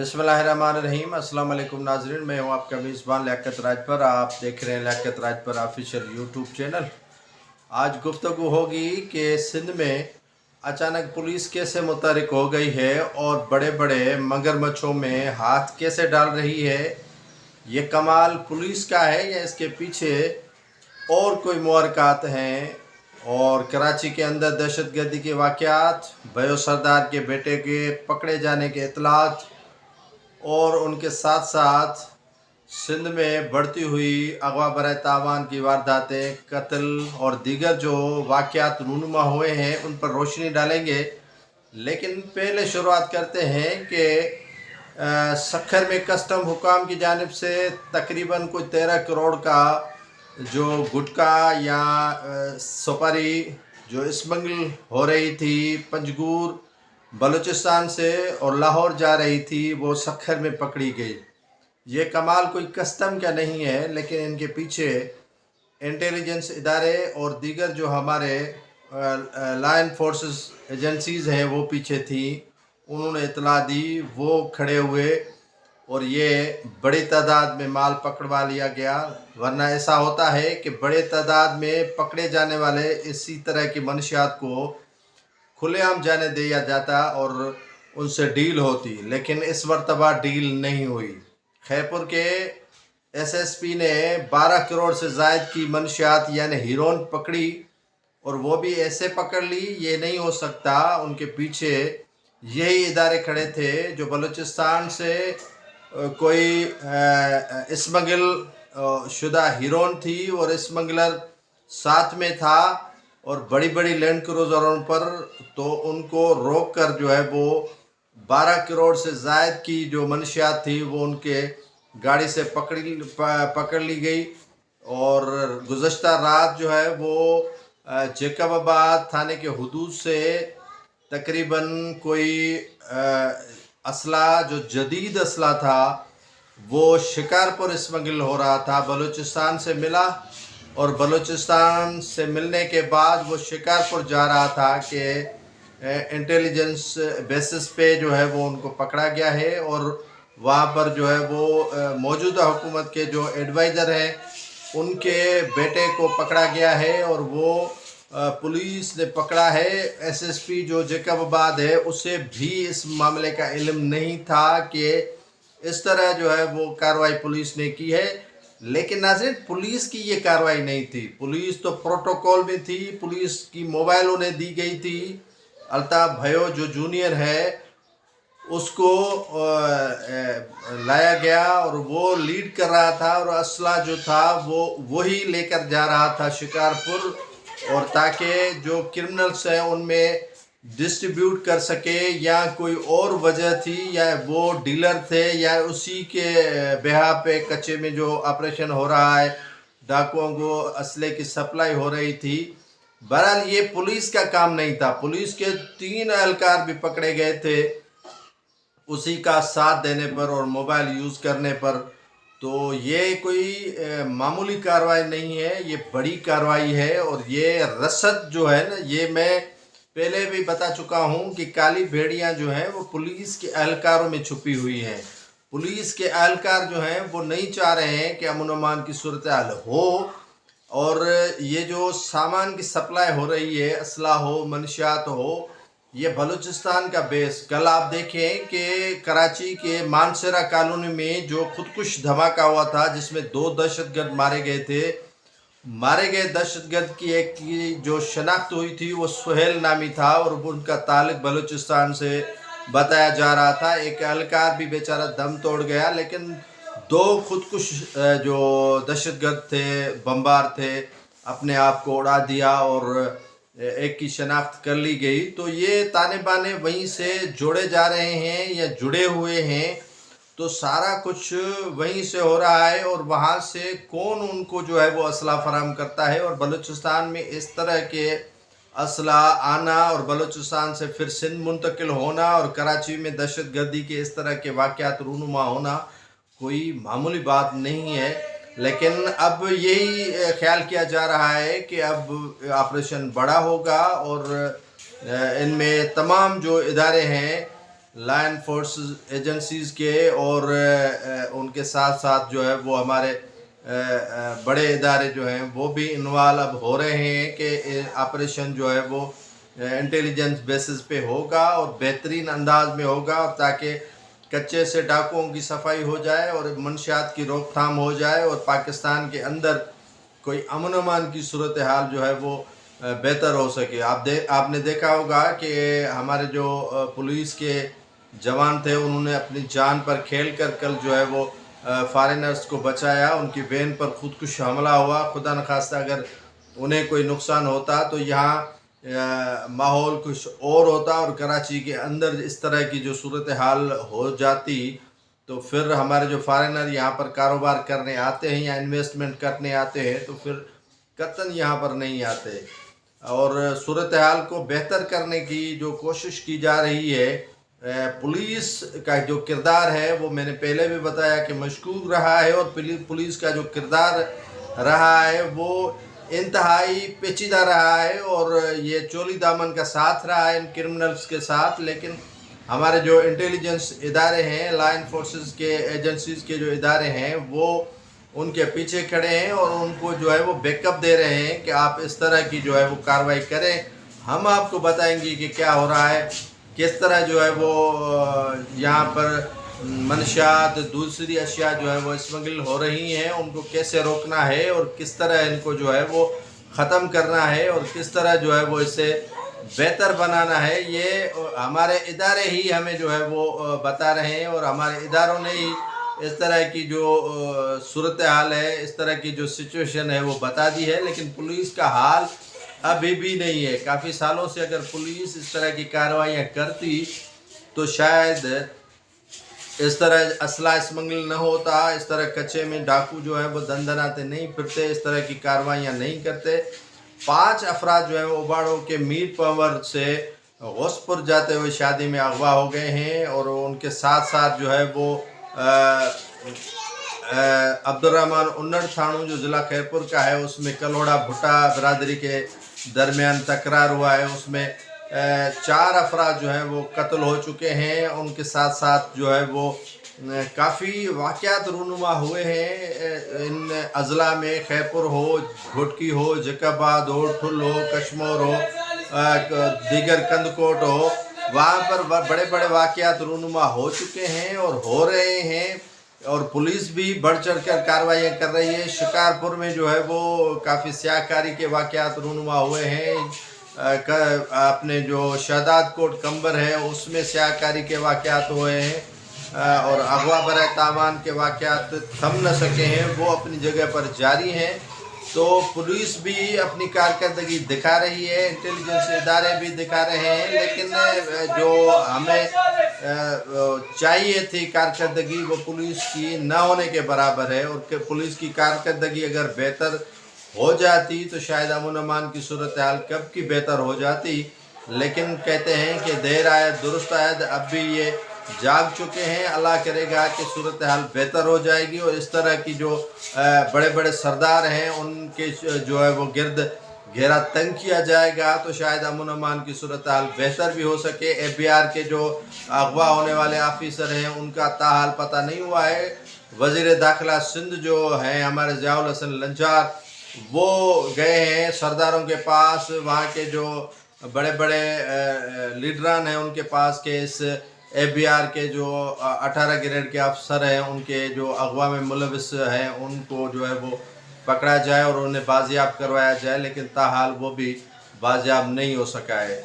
बिस्मिल्लाहिर्रहमानिर्रहीम। अस्सलाम वालेकुम नाज़रीन, मैं हूं आपका मेज़बान लियाकत राजपर। आप देख रहे हैं Liaquat Rajpar official YouTube channel. आज गुफ्तगू होगी कि सिंध में अचानक पुलिस कैसे मुतहरिक हो गई है और बड़े बड़े मगरमच्छों में हाथ कैसे डाल रही है। ये कमाल पुलिस का है या इसके पीछे और कोई मुहरकात हैं। और कराची के अंदर दहशतगर्दी के वाक़यात, भयो सरदार के बेटे के पकड़े जाने के इतलात और उनके साथ साथ सिंध में बढ़ती हुई अगवा बराए तावान की वारदातें, कत्ल और दीगर जो वाक़यात रूनुमा हुए हैं उन पर रोशनी डालेंगे। लेकिन पहले शुरुआत करते हैं कि सखर में कस्टम हुकाम की जानिब से तकरीबन कोई 13 करोड़ का जो गुटखा या सुपारी जो स्मगल हो रही थी पंजगूर बलूचिस्तान से और लाहौर जा रही थी, वो सखर में पकड़ी गई। ये कमाल कोई कस्टम का नहीं है, लेकिन इनके पीछे इंटेलिजेंस इदारे और दीगर जो हमारे लॉ एनफोर्सेस एजेंसीज़ हैं वो पीछे थी। उन्होंने इतला दी, वो खड़े हुए और ये बड़ी तादाद में माल पकड़वा लिया गया। वरना ऐसा होता है कि बड़े तादाद में पकड़े जाने वाले इसी तरह की मनशियात को खुलेआम जाने दिया जाता और उनसे डील होती, लेकिन इस मरतबा डील नहीं हुई। खैपुर के एसएसपी ने 12 करोड़ से ज़ायद की मनशियात यानी हीरोइन पकड़ी, और वो भी ऐसे पकड़ ली, ये नहीं हो सकता। उनके पीछे यही इदारे खड़े थे जो बलूचिस्तान से कोई स्मगल शुदा हीरोइन थी और स्मगलर साथ में था और बड़ी बड़ी लैंड क्रूज़रों पर, तो उनको रोक कर जो है वो 12 करोड़ से ज़ायद की जो मनशियात थी वो उनके गाड़ी से पकड़ ली गई। और गुज़श्ता रात जो है वो जैकबाबाद थाने के हुदूद से तकरीबन कोई असला जो जदीद असला था वो शिकारपुर स्मगल हो रहा था, बलूचिस्तान से मिला और बलूचिस्तान से मिलने के बाद वो शिकारपुर जा रहा था कि इंटेलिजेंस बेसिस पे जो है वो उनको पकड़ा गया है। और वहाँ पर जो है वो मौजूदा हुकूमत के जो एडवाइज़र हैं उनके बेटे को पकड़ा गया है और वो पुलिस ने पकड़ा है। एसएसपी जो जैकबाबाद है उसे भी इस मामले का इल्म नहीं था कि इस तरह जो है वो कार्रवाई पुलिस ने की है। लेकिन नाज़रीन, पुलिस की ये कार्रवाई नहीं थी, पुलिस तो प्रोटोकॉल में थी, पुलिस की मोबाइल उन्हें दी गई थी। अल्ताफ़ भयो जो जूनियर है उसको लाया गया और वो लीड कर रहा था और असला जो था वो वही लेकर जा रहा था शिकारपुर, और ताकि जो क्रिमिनल्स हैं उनमें डिस्ट्रीब्यूट कर सके, या कोई और वजह थी, या वो डीलर थे, या उसी के बेहा पे कच्चे में जो ऑपरेशन हो रहा है, डाकुओं को असले की सप्लाई हो रही थी। बहरहाल ये पुलिस का काम नहीं था। पुलिस के 3 एहलकार भी पकड़े गए थे उसी का साथ देने पर और मोबाइल यूज़ करने पर। तो ये कोई मामूली कार्रवाई नहीं है, ये बड़ी कार्रवाई है। और ये रसद जो है ना, ये मैं पहले भी बता चुका हूँ कि काली भेड़ियाँ जो हैं वो पुलिस के एहलकारों में छुपी हुई हैं। पुलिस के एहलकार जो हैं वो नहीं चाह रहे हैं कि अमन अमान की सूरत हाल हो, और ये जो सामान की सप्लाई हो रही है, असला हो, मनशियात हो, ये बलूचिस्तान का बेस। कल आप देखें कि कराची के मानसरा कॉलोनी में जो खुदकुश धमाका हुआ था जिसमें 2 दहशतगर्द मारे गए थे, मारे गए दहशतगर्द की एक की जो शनाख्त हुई थी वो सुहेल नामी था और उनका ताल्लुक बलूचिस्तान से बताया जा रहा था। एक एहलकार भी बेचारा दम तोड़ गया, लेकिन 2 खुदकुश जो दहशतगर्द थे, बमबार थे, अपने आप को उड़ा दिया और एक की शनाख्त कर ली गई। तो ये ताने बाने वहीं से जोड़े जा रहे हैं या जुड़े हुए हैं, तो सारा कुछ वहीं से हो रहा है और वहाँ से कौन उनको जो है वो असला फराहम करता है। और बलूचिस्तान में इस तरह के असला आना और बलूचिस्तान से फिर सिंध मुंतकिल होना और कराची में दहशतगर्दी के इस तरह के वाक़यात रूनुमा होना कोई मामूली बात नहीं है। लेकिन अब यही ख्याल किया जा रहा है कि अब ऑपरेशन बड़ा होगा और इनमें तमाम जो इदारे हैं لائن فورسز ایجنسیز کے اور ان کے ساتھ ساتھ جو ہے وہ ہمارے بڑے ادارے جو ہیں وہ بھی انوالو اب ہو رہے ہیں کہ آپریشن جو ہے وہ انٹیلیجنس بیسز پہ ہوگا اور بہترین انداز میں ہوگا، اور تاکہ کچے سے ڈاکوؤں کی صفائی ہو جائے اور منشیات کی روک تھام ہو جائے اور پاکستان کے اندر کوئی امن و امان کی صورتحال جو ہے وہ بہتر ہو سکے۔ آپ نے دیکھا ہوگا کہ ہمارے جو پولیس کے جوان تھے انہوں نے اپنی جان پر کھیل کر کل جو ہے وہ فارینرز کو بچایا، ان کی وین پر خودکش حملہ ہوا۔ خدا نخواستہ اگر انہیں کوئی نقصان ہوتا تو یہاں ماحول کچھ اور ہوتا، اور کراچی کے اندر اس طرح کی جو صورتحال ہو جاتی تو پھر ہمارے جو فارینر یہاں پر کاروبار کرنے آتے ہیں یا انویسٹمنٹ کرنے آتے ہیں تو پھر قطعاً یہاں پر نہیں آتے۔ اور صورتحال کو بہتر کرنے کی جو کوشش کی جا رہی ہے، پولیس کا جو کردار ہے وہ میں نے پہلے بھی بتایا کہ مشکوک رہا ہے، اور پولیس کا جو کردار رہا ہے وہ انتہائی پیچیدہ رہا ہے، اور یہ چولی دامن کا ساتھ رہا ہے ان کرمنلز کے ساتھ۔ لیکن ہمارے جو انٹیلیجنس ادارے ہیں، لائن فورسز کے ایجنسیز کے جو ادارے ہیں وہ ان کے پیچھے کھڑے ہیں اور ان کو جو ہے وہ بیک اپ دے رہے ہیں کہ آپ اس طرح کی جو ہے وہ کارروائی کریں، ہم آپ کو بتائیں گے کہ کیا ہو رہا ہے، کس طرح جو ہے وہ یہاں پر منشیات دوسری اشیاء جو ہے وہ اسمگل ہو رہی ہیں، ان کو کیسے روکنا ہے اور کس طرح ان کو جو ہے وہ ختم کرنا ہے اور کس طرح جو ہے وہ اسے بہتر بنانا ہے۔ یہ ہمارے ادارے ہی ہمیں جو ہے وہ بتا رہے ہیں، اور ہمارے اداروں نے ہی اس طرح کی جو صورتحال ہے، اس طرح کی جو سچویشن ہے وہ بتا دی ہے۔ لیکن پولیس کا حال ابھی بھی نہیں ہے۔ کافی سالوں سے اگر پولیس اس طرح کی کارروائیاں کرتی تو شاید اس طرح اسلحہ اسمگل نہ ہوتا، اس طرح کچے میں ڈاکو جو ہے وہ دندناتے نہیں پھرتے، اس طرح کی کارروائیاں نہیں کرتے۔ 5 افراد جو ہیں وہ اوباڑوں کے میر پاور سے غوثپور جاتے ہوئے شادی میں اغوا ہو گئے ہیں، اور ان کے ساتھ ساتھ جو ہے وہ عبدالرحمن انڑ تھانو جو ضلع خیرپور کا ہے، اس میں کلوڑا بھٹا برادری کے درمیان تکرار ہوا ہے، اس میں 4 افراد جو ہیں وہ قتل ہو چکے ہیں۔ ان کے ساتھ ساتھ جو ہے وہ کافی واقعات رونما ہوئے ہیں ان اضلاع میں، خیرپور ہو، گھٹکی ہو، جیکاباد ہو، ٹھل ہو، کشمور ہو، دیگر کندکوٹ ہو، وہاں پر بڑے بڑے واقعات رونما ہو چکے ہیں اور ہو رہے ہیں، اور پولیس بھی بڑھ چڑھ کر کارروائیاں کر رہی ہے۔ شکارپور میں جو ہے وہ کافی سیاہ کاری کے واقعات رونما ہوئے ہیں۔ اپنے جو شہداد کوٹ کمبر ہے اس میں سیاہ کاری کے واقعات ہوئے ہیں، اور اغوا برائے تاوان کے واقعات تھم نہ سکے ہیں، وہ اپنی جگہ پر جاری ہیں۔ تو پولیس بھی اپنی کارکردگی دکھا رہی ہے، انٹیلیجنس ادارے بھی دکھا رہے ہیں، لیکن جو ہمیں چاہیے تھی کارکردگی وہ پولیس کی نہ ہونے کے برابر ہے، اور پولیس کی کارکردگی اگر بہتر ہو جاتی تو شاید امن و امان کی صورتحال کب کی بہتر ہو جاتی۔ لیکن کہتے ہیں کہ دیر آید درست آید، اب بھی یہ جاگ چکے ہیں۔ اللہ کرے گا کہ صورتحال بہتر ہو جائے گی، اور اس طرح کی جو بڑے بڑے سردار ہیں ان کے جو ہے وہ گرد گھیرا تنگ کیا جائے گا تو شاید امن و امان کی صورتحال بہتر بھی ہو سکے۔ FBR کے جو اغوا ہونے والے آفیسر ہیں ان کا تاحال پتہ نہیں ہوا ہے۔ وزیر داخلہ سندھ جو ہیں ہمارے ضیاء الحسن لنچار، وہ گئے ہیں سرداروں کے پاس، وہاں کے جو بڑے بڑے لیڈران ہیں ان کے پاس، کہ اس FBR کے جو 18 گریڈ کے افسر ہیں ان کے جو اغوا میں ملوث ہیں ان کو جو ہے وہ پکڑا جائے اور انہیں بازیاب کروایا جائے، لیکن تاحال وہ بھی بازیاب نہیں ہو سکا ہے۔